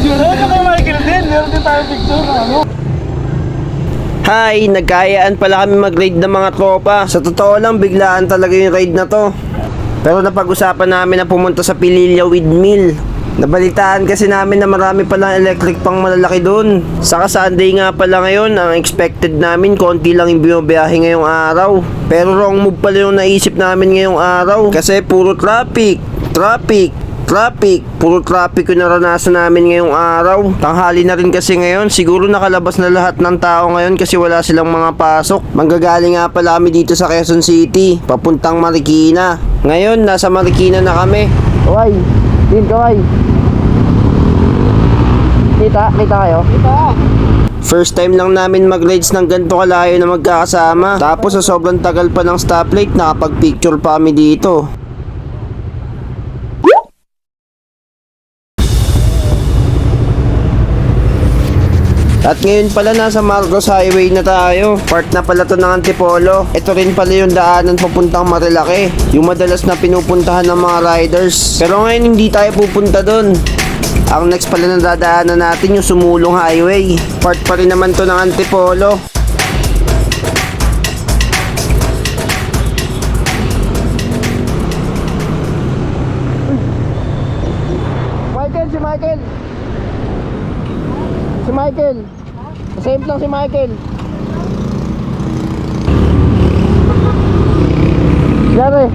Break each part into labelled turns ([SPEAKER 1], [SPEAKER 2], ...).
[SPEAKER 1] picture. Ano kay Michael din? Meron din tayo picture na ano.
[SPEAKER 2] Hi, nagkayaan pala kami mag-raid ng mga tropa. Sa totoo lang, biglaan talaga yung raid na to. Pero napag-usapan namin na pumunta sa Pililla Windmill. Nabalitaan kasi namin na marami palang electric pang malalaki doon. Saka Sunday nga pala ngayon, ang expected namin konti lang yung bumabiyahe ngayong araw. Pero wrong move pala yung naisip namin ngayong araw. Kasi puro traffic. Puro traffic yung naranasan namin ngayong araw. Tanghali na rin kasi ngayon. Siguro nakalabas na lahat ng tao ngayon kasi wala silang mga pasok. Manggagaling nga pala kami dito sa Quezon City, papuntang Marikina. Ngayon, nasa Marikina na kami. Kaway, din kaway. Kita kayo?
[SPEAKER 1] Kita.
[SPEAKER 2] First time lang namin mag-rides ng ganito kalayo na magkakasama. Tapos sa sobrang tagal pa ng stoplight, nakapag-picture pa kami dito. At ngayon pala nasa Marcos Highway na tayo. Part na pala to ng Antipolo. Ito rin pala yung daanan papuntang Marilake, yung madalas na pinupuntahan ng mga riders. Pero ngayon hindi tayo pupunta doon. Ang next pala na dadaanan natin yung Sumulong Highway. Part pa rin naman to ng Antipolo. Si Michael. Same lang si Michael. Yare.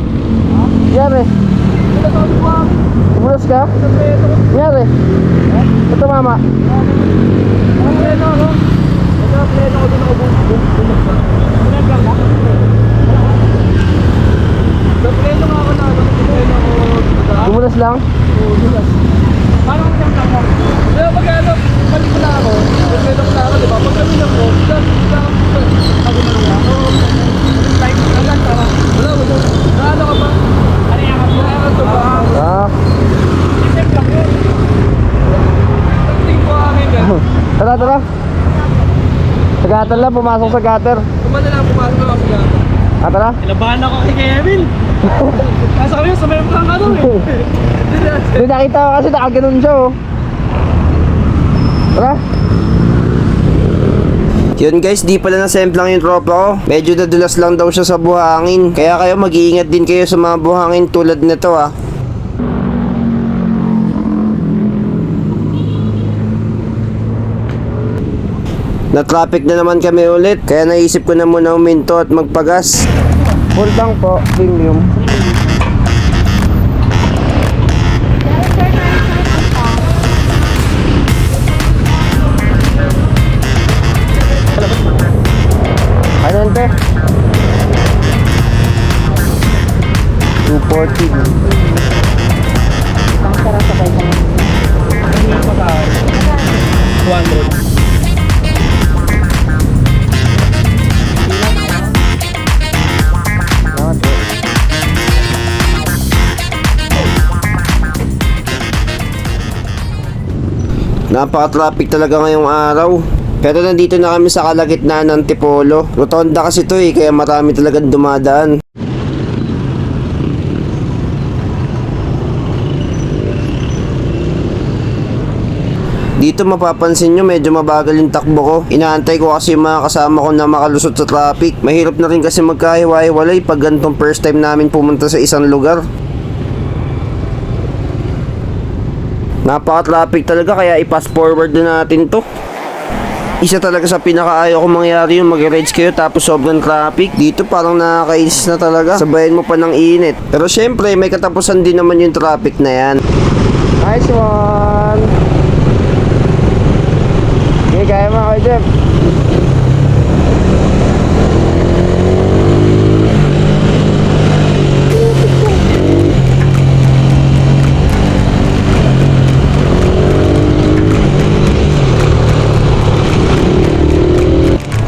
[SPEAKER 2] Umulas ka? Yare. Ito mama.
[SPEAKER 1] Ang pleno, no? Ang pleno ko din ako bumagsak. Pinaglang ka? Sa pleno nga ako na,
[SPEAKER 2] Umulas lang?
[SPEAKER 1] Oo, umulas. Paano ko siyang tama? Kaya pag ano, balik ko na ako, pleno ko na ako, diba? Pag kami na po, sabi na nga ako, like, alam ka, wala, ano ka ba? Ano yan ka ba? Isip lang yun. Tingin ko amin yan.
[SPEAKER 2] Tara. Sa gutter lang, pumasok sa gutter.
[SPEAKER 1] Kumanda lang pumasok na ako sa gato.
[SPEAKER 2] Tara.
[SPEAKER 1] Ilabahan ako kay Kevin. Nasa kami sa may mga ano eh.
[SPEAKER 2] Hindi nakita ko kasi nakaganon siya oh. Tara. Yun guys, di pala na-semplang yung tropa ko. Medyo nadulas lang daw siya sa buhangin. Kaya kayo mag-iingat din kayo sa mga buhangin tulad nito ah. Na-traffic na naman kami ulit. Kaya naisip ko na muna uminto at magpagas. Full tank po, premium. Ano ante? 240.
[SPEAKER 3] Ang sarap sabay ka.
[SPEAKER 1] Hindi ko sa 200.
[SPEAKER 2] Napaka-traffic talaga ngayong araw. Pero nandito na kami sa kalagitnaan ng Antipolo. Rotonda kasi to kaya marami talagang dumadaan. Dito mapapansin nyo medyo mabagal yung takbo ko. Inaantay ko kasi yung mga kasama ko na makalusot sa traffic. Mahirap na rin kasi magkahiwa-hiwalay pag ganitong first time namin pumunta sa isang lugar. Napaka-traffic talaga kaya i-pass forward na natin to. Isa talaga sa pinakaayaw ko mangyari yung mag-rides kayo tapos sobrang traffic. Dito parang nakakainis na talaga. Sabayan mo pa ng init. Pero syempre may katapusan din naman yung traffic na yan. Nice one! Okay, kaya mo kayo Jeff.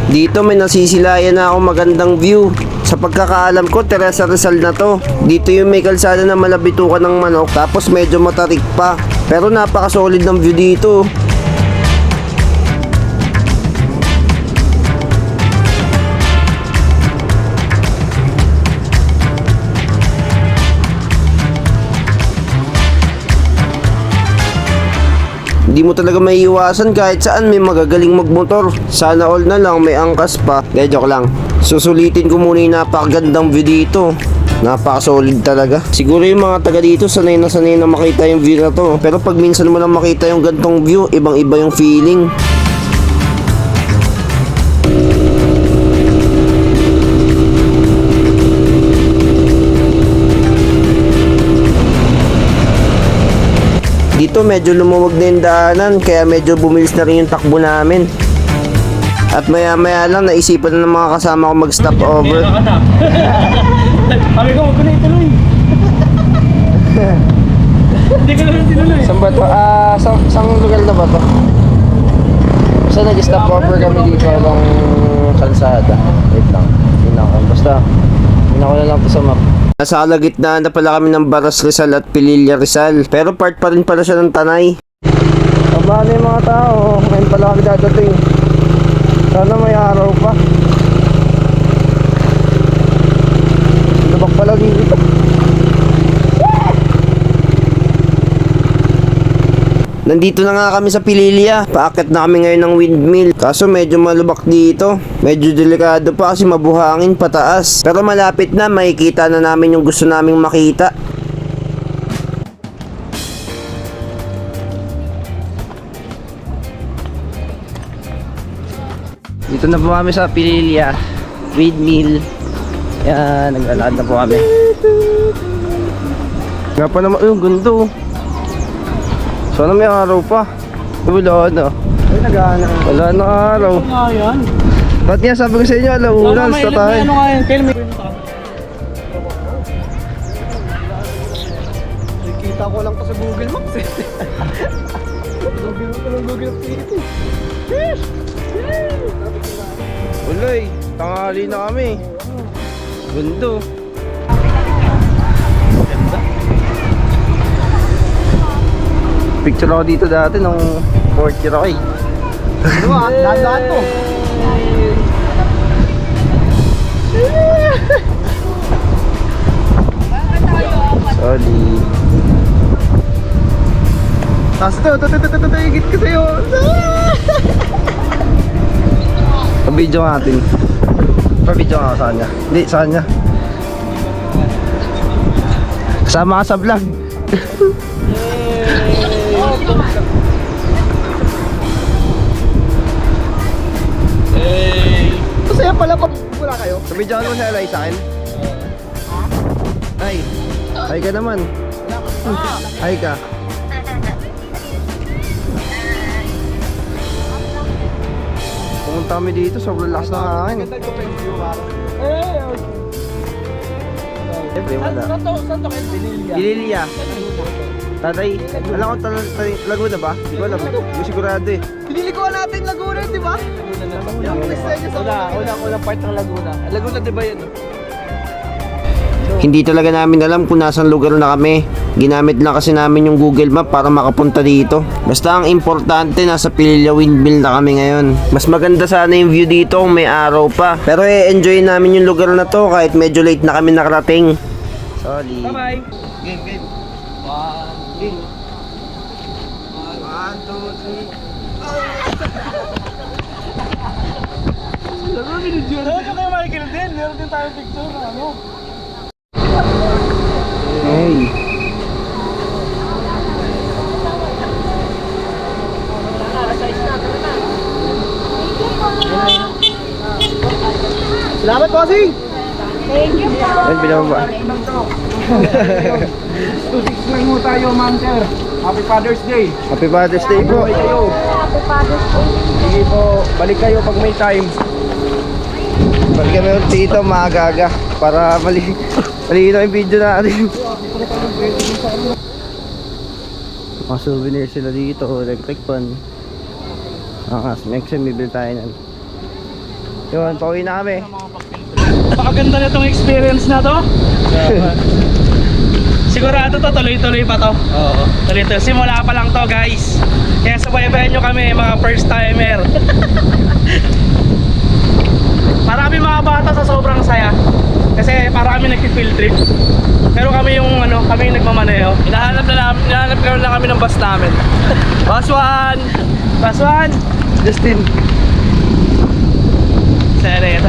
[SPEAKER 2] Dito may nasisilayan na ako magandang view. Sa pagkakaalam ko, Teresa Rizal na to. Dito yung may kalsada na malabitukan ng manok, tapos medyo matarik pa. Pero napaka-solid ng view dito. Hindi mo talaga maiiwasan kahit saan may magagaling magmotor. Sana all na lang may angkas pa. De, joke lang. Susulitin ko muna yung napakagandang view dito. Napaka-solid talaga. Siguro yung mga taga dito sanay na makita yung view na to. Pero pag minsan mo lang makita yung gantong view, ibang-iba yung feeling. Dito medyo lumuwag na yung daanan, kaya medyo bumilis na rin yung takbo namin. At maya maya lang naisipan na ng mga kasama ko mag-stop over.
[SPEAKER 1] Sabi ko, huwag ko na ituloy. Hindi ko na tinuloy.
[SPEAKER 2] Saan ba to? Saan lugar na ba to? Basta nag-stop over kami dito ng kalsada. Wait lang. Basta, yun ako na lang to sa map. Nasa kalagitnaan na pala kami ng Baras Rizal at Pililla Rizal. Pero part pa rin pala siya ng Tanay. Aba na yung mga tao. Ngayon pala kami dadating. Sana may araw pa. Labak pala dito. Nandito na nga kami sa Pililla. Paakit na kami ngayon ng windmill. Kaso medyo malubak dito. Medyo delikado pa kasi mabuhangin pataas. Pero malapit na, makikita na namin yung gusto naming makita. Dito na po kami sa Pililla windmill. Yan, naglalakad na po kami. Nga pa naman, yung gundo. Sana may araw pa. Wala na.
[SPEAKER 1] Ay, nag-aana.
[SPEAKER 2] Wala na araw.
[SPEAKER 1] Ano nga yan?
[SPEAKER 2] Ba't nga sabi ko sa inyo, alauna, sa tayo.
[SPEAKER 1] Ano nga yan? Kailan may... Nakikita ko lang to sa Google Maps eh. Google Maps eh.
[SPEAKER 2] Uloy, tanghali na kami. Gundo. Picture ako dito dati nung 4th year ako eh.
[SPEAKER 1] Ano ba? Dadaan to.
[SPEAKER 2] Sorry.
[SPEAKER 1] Tapos ito, higit ko sa'yo.
[SPEAKER 2] Pa-video natin. Pa-video nga ako sa kanya. Hindi, sa kanya. Kasama ka sa vlog.
[SPEAKER 1] Masaya pala pag wala kayo.
[SPEAKER 2] Pa-video mo sa Eli sa akin. Ay. Ay ka naman. Ay ka. Pumunta kami dito, sobrang lakas ng hangin. Siyempre, wala.
[SPEAKER 1] Saan to kayo? Pinilya.
[SPEAKER 2] Pililla. Tatay, alam ko Laguna ba? Hindi ko alam. Hindi sigurado eh.
[SPEAKER 1] Pinilikuan natin Laguna, di ba? Unang part ng Laguna. Laguna, di ba yun?
[SPEAKER 2] Hindi talaga namin alam kung nasang lugar na kami. Ginamit lang kasi namin yung Google Map para makapunta dito. Basta ang importante, nasa Pililla Windmill na kami ngayon. Mas maganda sana yung view dito kung may araw pa. Pero enjoy namin yung lugar na to kahit medyo late na kami nakarating. Sorry.
[SPEAKER 1] Bye-bye. Game. Game. 1, 2, 3. Ano kayo Michael din? Meron din tayong picture na ano.
[SPEAKER 2] Hey.
[SPEAKER 1] Salamat, bossing!
[SPEAKER 3] Thank you po.
[SPEAKER 2] Ay, binababa.
[SPEAKER 1] 2-6 lang mo tayo, ma'am sir. Happy Father's Day.
[SPEAKER 2] Happy Father's Day po.
[SPEAKER 1] Kayo.
[SPEAKER 3] Happy Father's Day.
[SPEAKER 1] Sige po, balik kayo pag may time.
[SPEAKER 2] Balik kami ulit dito, maaga-aga. Para malinaw yung video natin. Mga souvenir sila dito, electric fan. Next time bibili tayo nan. Yun, pauwi na kami.
[SPEAKER 1] Napakaganda na itong experience na to. Sigurado to, tuloy-tuloy pa to. Oo. Tuloy-tuloy. Simula pa lang to, guys. Kaya subaybayan nyo kami, mga first timer. Marami mga bata sa sobrang saya. Kasi para kami nag-field trip. Pero kami yung kami yung nagmamaneho. Hinahanap na lang kami ng bus namin. Bus 1! Bus 1! Justin. Saya.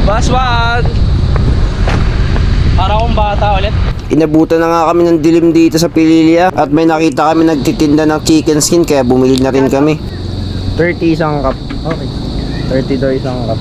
[SPEAKER 1] Bus 1! Para akong bata ulit.
[SPEAKER 2] Inabutan na nga kami ng dilim dito sa Pililya at may nakita kami nagtitinda ng chicken skin kaya bumili na rin kami. 30 isang cup.
[SPEAKER 1] Okay.
[SPEAKER 2] 30 daw isang cup.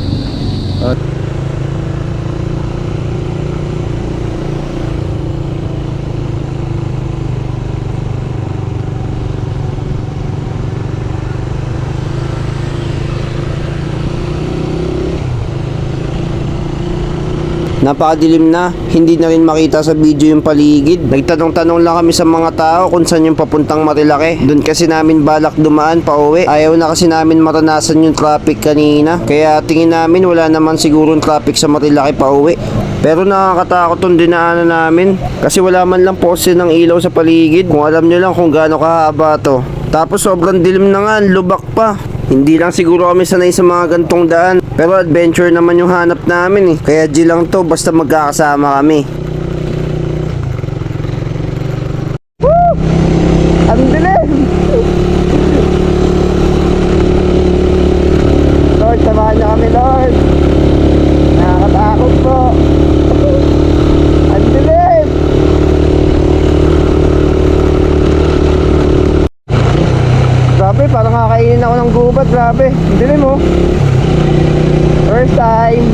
[SPEAKER 2] Napakadilim na, hindi na rin makita sa video yung paligid. Nagtanong-tanong lang kami sa mga tao kung saan yung papuntang Marilake. Doon kasi namin balak dumaan pa uwi. Ayaw na kasi namin maranasan yung traffic kanina. Kaya tingin namin wala naman sigurong traffic sa Marilake pa uwi. Pero nakakatakot tong dinaanan namin. Kasi wala man lang poste ng ilaw sa paligid. Kung alam nyo lang kung gaano kahaba to. Tapos sobrang dilim na nga, lubak pa. Hindi lang siguro kami sanay sa mga gantong daan. Pero adventure naman yung hanap namin eh. Kaya G lang to basta magkakasama kami. Woo! Ang dilim! Lord, samahan niyo kami Lord. Nakakatakot po. Ang dilim! Grabe, parang kakainin ako ng gubat. Grabe, ang dilim oh. First time.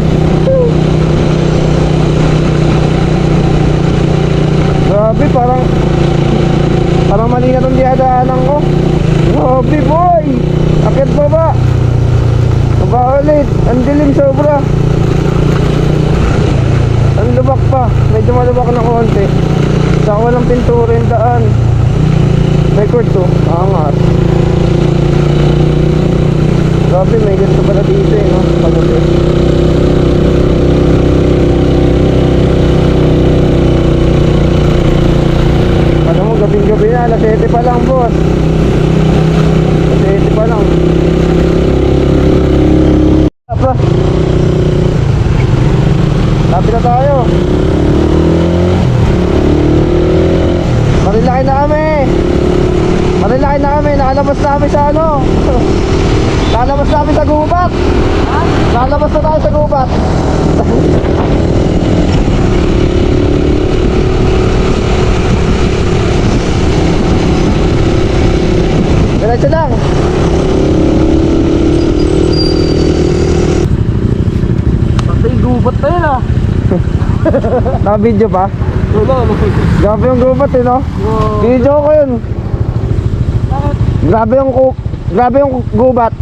[SPEAKER 2] Grabe, parang mali na itong diyadaanan ko. Grabe boy. Akit ba ba? Baba ulit. Ang dilim sobra. Ang lubak pa. Medyo malubak na konti. Saka walang pintura yung daan. Record to. Angas. Grabe, may ganito pala dito eh, no? Pagod eh. Ano mo, gabing-gabi na, alas 7 pa lang, boss. Alas 7 pa lang. Apa? Lapit na tayo. Marilaki na kami. Marilaki na kami, nakalabas na kami sa ano. Lalabas namin sa gubat. Lalabas na tayo sa gubat. Diretso lang.
[SPEAKER 1] Patay gubat na yun ah.
[SPEAKER 2] Naka-video pa?
[SPEAKER 1] Wala.
[SPEAKER 2] Grabe yung gubat eh, no? Video ko yun.
[SPEAKER 1] Bakit?
[SPEAKER 2] Grabe yung gubat.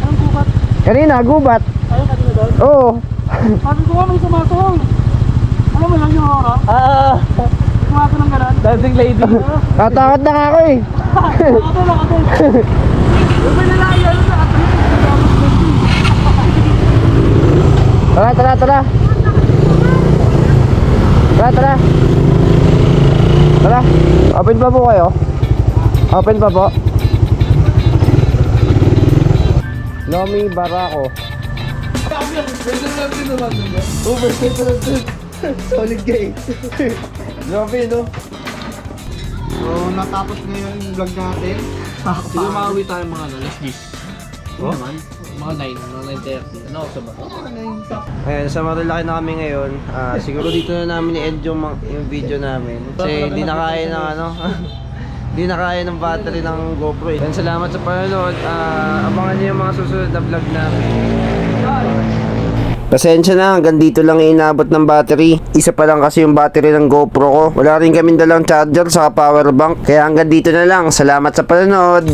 [SPEAKER 1] Anong gubat?
[SPEAKER 2] Kanina, gubat.
[SPEAKER 1] Ayaw kanina doon?
[SPEAKER 2] Oo.
[SPEAKER 1] Sabi ko nga may sumasawang. Alam mo lang yung horror? Kumaka ng ganon. Dancing lady.
[SPEAKER 2] Natakot na nga ako eh.
[SPEAKER 1] Nakatay. Yung pinalayo na nakatay.
[SPEAKER 2] Tara. Tara. Open pa po kayo? Open pa po. Nomi Barako. Solid gate. Grabe no? So natapos ngayon yung vlog natin.
[SPEAKER 1] Siguro makauwi tayo mga alas 10. Oh? Mga 9, mga 9:30. Ano oras ba?
[SPEAKER 2] Ayan, sa Marilaki na kami ngayon. Siguro dito na namin i-end yung video namin. Kasi hindi na kaya ng hindi na kaya ng battery ng GoPro eh. And salamat sa panonood. Abangan niyo yung mga susunod na vlog namin. Pasensya na, hanggang dito lang inabot ng battery. Isa pa lang kasi yung battery ng GoPro ko. Wala rin kaming dalang charger sa power bank. Kaya hanggang dito na lang. Salamat sa panonood.